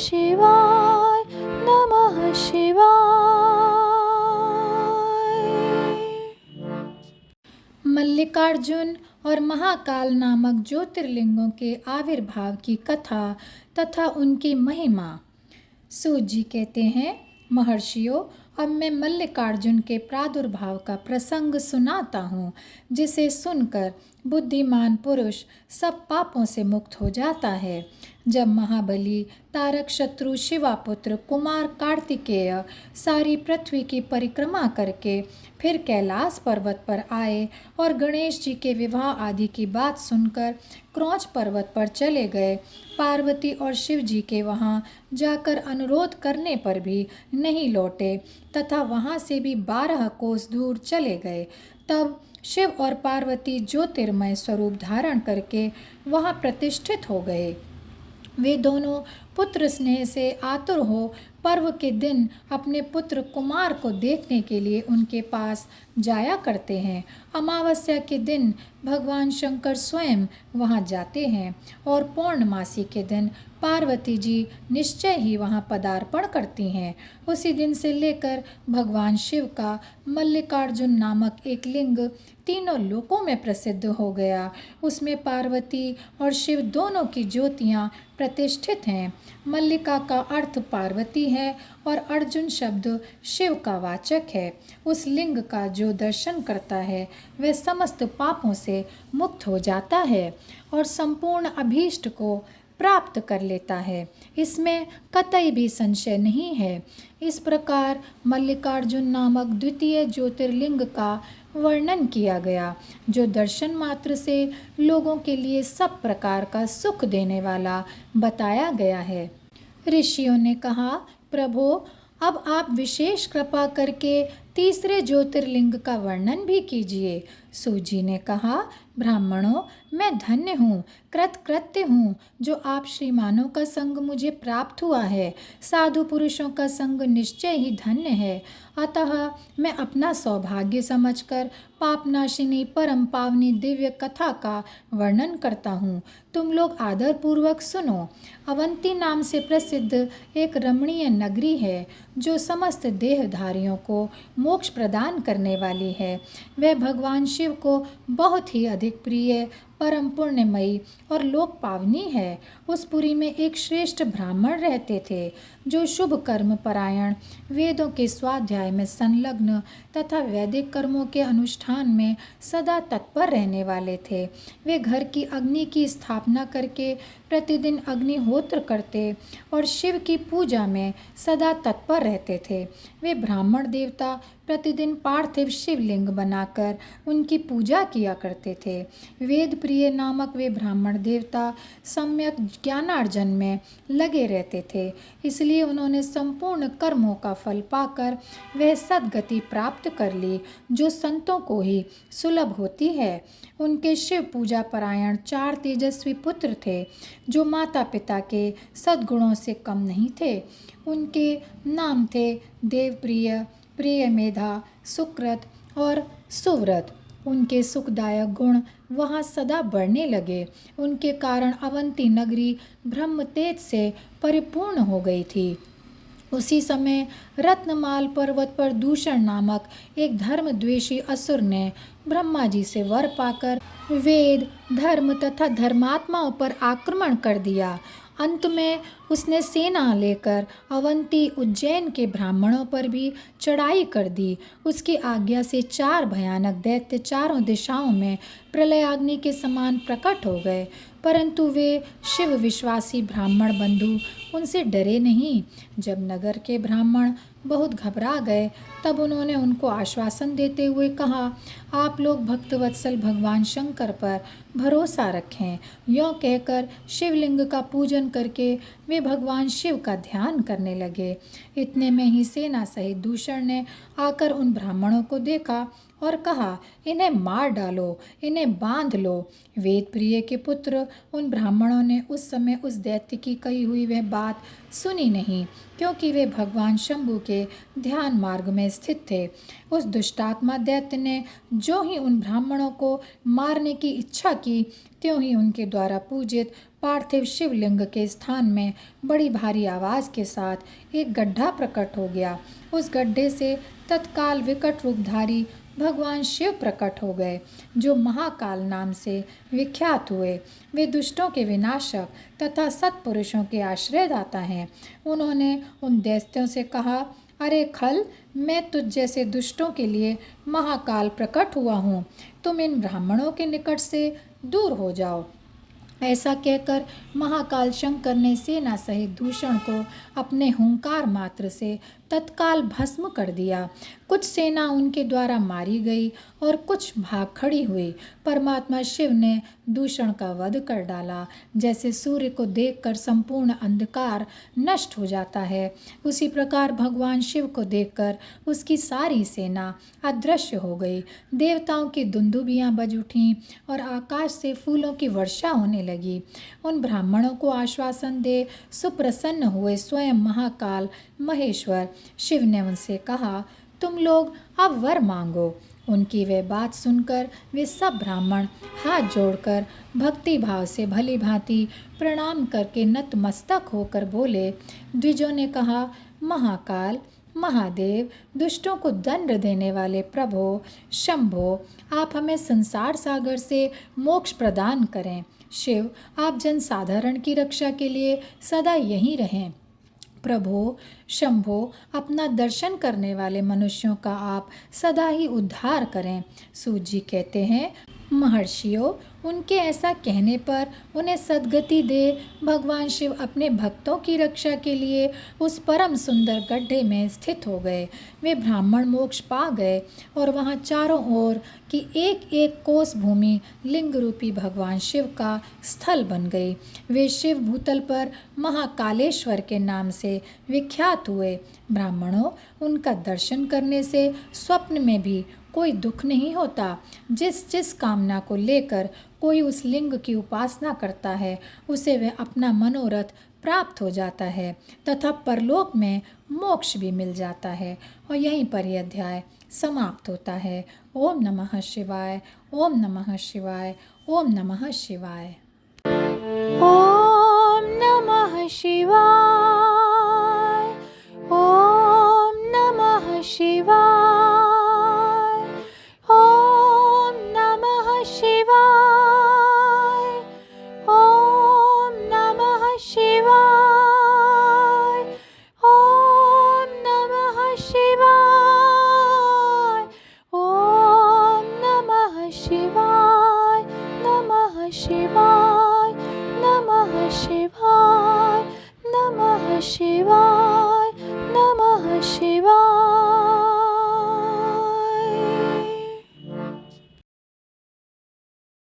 शिवाय, नमः शिवाय। मल्लिकार्जुन और महाकाल नामक ज्योतिर्लिंगों के आविर्भाव की कथा तथा उनकी महिमा। सूत जी कहते हैं, महर्षियों, अब मैं मल्लिकार्जुन के प्रादुर्भाव का प्रसंग सुनाता हूँ, जिसे सुनकर बुद्धिमान पुरुष सब पापों से मुक्त हो जाता है। जब महाबली तारक शत्रु शिवापुत्र कुमार कार्तिकेय सारी पृथ्वी की परिक्रमा करके फिर कैलाश पर्वत पर आए और गणेश जी के विवाह आदि की बात सुनकर क्रौंच पर्वत पर चले गए, पार्वती और शिव जी के वहाँ जाकर अनुरोध करने पर भी नहीं लौटे तथा वहाँ से भी 12 कोस दूर चले गए, तब शिव और पार्वती ज्योतिर्मय स्वरूप धारण करके वहाँ प्रतिष्ठित हो गए। वे दोनों पुत्र स्नेह से आतुर हो पर्व के दिन अपने पुत्र कुमार को देखने के लिए उनके पास जाया करते हैं। अमावस्या के दिन भगवान शंकर स्वयं वहां जाते हैं और पौर्णमासी के दिन पार्वती जी निश्चय ही वहां पदार्पण करती हैं। उसी दिन से लेकर भगवान शिव का मल्लिकार्जुन नामक एक लिंग तीनों लोकों में प्रसिद्ध हो गया। उसमें पार्वती और शिव दोनों की ज्योतियाँ प्रतिष्ठित हैं। मल्लिका का अर्थ पार्वती है और अर्जुन शब्द शिव का वाचक है। उस लिंग का जो दर्शन करता है वह समस्त पापों से मुक्त हो जाता है और संपूर्ण अभीष्ट को प्राप्त कर लेता है, इसमें कतई भी संशय नहीं है। इस प्रकार मल्लिकार्जुन नामक द्वितीय ज्योतिर्लिंग का वर्णन किया गया, जो दर्शन मात्र से लोगों के लिए सब प्रकार का सुख देने वाला बताया गया है। ऋषियों ने कहा, प्रभो, अब आप विशेष कृपा करके तीसरे ज्योतिर्लिंग का वर्णन भी कीजिए। सूत जी ने कहा, ब्राह्मणों, मैं धन्य हूँ, कृतकृत्य हूँ, जो आप श्रीमानों का संग मुझे प्राप्त हुआ है। साधु पुरुषों का संग निश्चय ही धन्य है। अतः मैं अपना सौभाग्य समझकर पापनाशिनी परम पावनी दिव्य कथा का वर्णन करता हूँ। तुम लोग आदरपूर्वक सुनो। अवंती नाम से प्रसिद्ध एक रमणीय नगरी है, जो समस्त देहधारियों को मोक्ष प्रदान करने वाली है। वह भगवान शिव को बहुत ही अधिक प्रिय, परम पुण्यमयी और लोक पावनी है। उस पुरी में एक श्रेष्ठ ब्राह्मण रहते थे, जो शुभ कर्म परायण, वेदों के स्वाध्याय में संलग्न तथा वैदिक कर्मों के अनुष्ठान में सदा तत्पर रहने वाले थे। वे घर की अग्नि की स्थापना करके प्रतिदिन अग्निहोत्र करते और शिव की पूजा में सदा तत्पर रहते थे। वे ब्राह्मण देवता प्रतिदिन पार्थिव शिवलिंग बनाकर उनकी पूजा किया करते थे। वेद प्रिय नामक वे ब्राह्मण देवता सम्यक ज्ञानार्जन में लगे रहते थे, इसलिए उन्होंने संपूर्ण कर्मों का फल पाकर वह सद्गति प्राप्त कर ली, जो संतों को ही सुलभ होती है। उनके शिव पूजा परायण 4 तेजस्वी पुत्र थे, जो माता पिता के सद्गुणों से कम नहीं थे। उनके नाम थे देवप्रिय, प्रियमेधा, सुकृत और सुव्रत। उनके सुखदायक गुण वहाँ सदा बढ़ने लगे। उनके कारण अवंती नगरी ब्रह्म तेज से परिपूर्ण हो गई थी। उसी समय रत्नमाल पर्वत पर दूषण नामक एक धर्मद्वेषी असुर ने ब्रह्मा जी से वर पाकर वेद, धर्म तथा धर्मात्माओं पर आक्रमण कर दिया। अंत में उसने सेना लेकर अवंती उज्जैन के ब्राह्मणों पर भी चढ़ाई कर दी। उसकी आज्ञा से 4 भयानक दैत्य चारों दिशाओं में प्रलयाग्नि के समान प्रकट हो गए, परंतु वे शिव विश्वासी ब्राह्मण बंधु उनसे डरे नहीं। जब नगर के ब्राह्मण बहुत घबरा गए, तब उन्होंने उनको आश्वासन देते हुए कहा, आप लोग भक्तवत्सल भगवान शंकर पर भरोसा रखें। यों कहकर शिवलिंग का पूजन करके वे भगवान शिव का ध्यान करने लगे। इतने में ही सेना सहित दूषण ने आकर उन ब्राह्मणों को देखा और कहा, इन्हें मार डालो, इन्हें बांध लो। वेद प्रिय के पुत्र उन ब्राह्मणों ने उस समय उस दैत्य की कही हुई वह बात सुनी नहीं, क्योंकि वे भगवान शंभु के ध्यान मार्ग में स्थित थे। उस दुष्टात्मा दैत्य ने जो ही उन ब्राह्मणों को मारने की इच्छा की, त्यों ही उनके द्वारा पूजित पार्थिव शिवलिंग के स्थान में बड़ी भारी आवाज़ के साथ एक गड्ढा प्रकट हो गया। उस गड्ढे से तत्काल विकट रूपधारी भगवान शिव प्रकट हो गए, जो महाकाल नाम से विख्यात हुए। वे दुष्टों के विनाशक तथा सत्पुरुषों के आश्रयदाता हैं। उन्होंने उन दैत्यों से कहा, अरे खल, मैं तुझ जैसे दुष्टों के लिए महाकाल प्रकट हुआ हूँ। तुम इन ब्राह्मणों के निकट से दूर हो जाओ। ऐसा कहकर महाकाल शंकर ने सेना सहित दूषण को अपने हुंकार मात्र से तत्काल भस्म कर दिया। कुछ सेना उनके द्वारा मारी गई और कुछ भाग खड़ी हुई। परमात्मा शिव ने दूषण का वध कर डाला। जैसे सूर्य को देखकर संपूर्ण अंधकार नष्ट हो जाता है, उसी प्रकार भगवान शिव को देखकर उसकी सारी सेना अदृश्य हो गई। देवताओं की दुंदुभियां बज उठीं और आकाश से फूलों की वर्षा होने लगी। उन ब्राह्मणों को आश्वासन दे सुप्रसन्न हुए स्वयं महाकाल महेश्वर शिव ने उनसे कहा, तुम लोग अब वर मांगो। उनकी वे बात सुनकर वे सब ब्राह्मण हाथ जोड़कर भक्ति भाव से भली भांति प्रणाम करके नतमस्तक होकर बोले। द्विजों ने कहा, महाकाल, महादेव, दुष्टों को दंड देने वाले प्रभो शंभो, आप हमें संसार सागर से मोक्ष प्रदान करें। शिव, आप जन साधारण की रक्षा के लिए सदा यहीं रहें। प्रभो शंभो, अपना दर्शन करने वाले मनुष्यों का आप सदा ही उद्धार करें। सूत जी कहते हैं, महर्षियों, उनके ऐसा कहने पर उन्हें सद्गति दे भगवान शिव अपने भक्तों की रक्षा के लिए उस परम सुंदर गड्ढे में स्थित हो गए। वे ब्राह्मण मोक्ष पा गए और वहाँ चारों ओर की एक एक कोस भूमि लिंग रूपी भगवान शिव का स्थल बन गई। वे शिव भूतल पर महाकालेश्वर के नाम से विख्यात हुए। ब्राह्मणों, उनका दर्शन करने से स्वप्न में भी कोई दुख नहीं होता। जिस जिस कामना को लेकर कोई उस लिंग की उपासना करता है, उसे वह अपना मनोरथ प्राप्त हो जाता है तथा परलोक में मोक्ष भी मिल जाता है। और यहीं पर यह अध्याय समाप्त होता है। ओम नमः शिवाय, ओम नमः शिवाय, ओम नमः शिवाय। ओम नमः शिवाय, ओम नमः शिवाय, ओम नमः शिवाय, ओम नमः शिवाय, ओम नमः शिवाय, ओम नमः शिवाय, नमः शिवाय, नमः शिवाय, नमः शिवाय।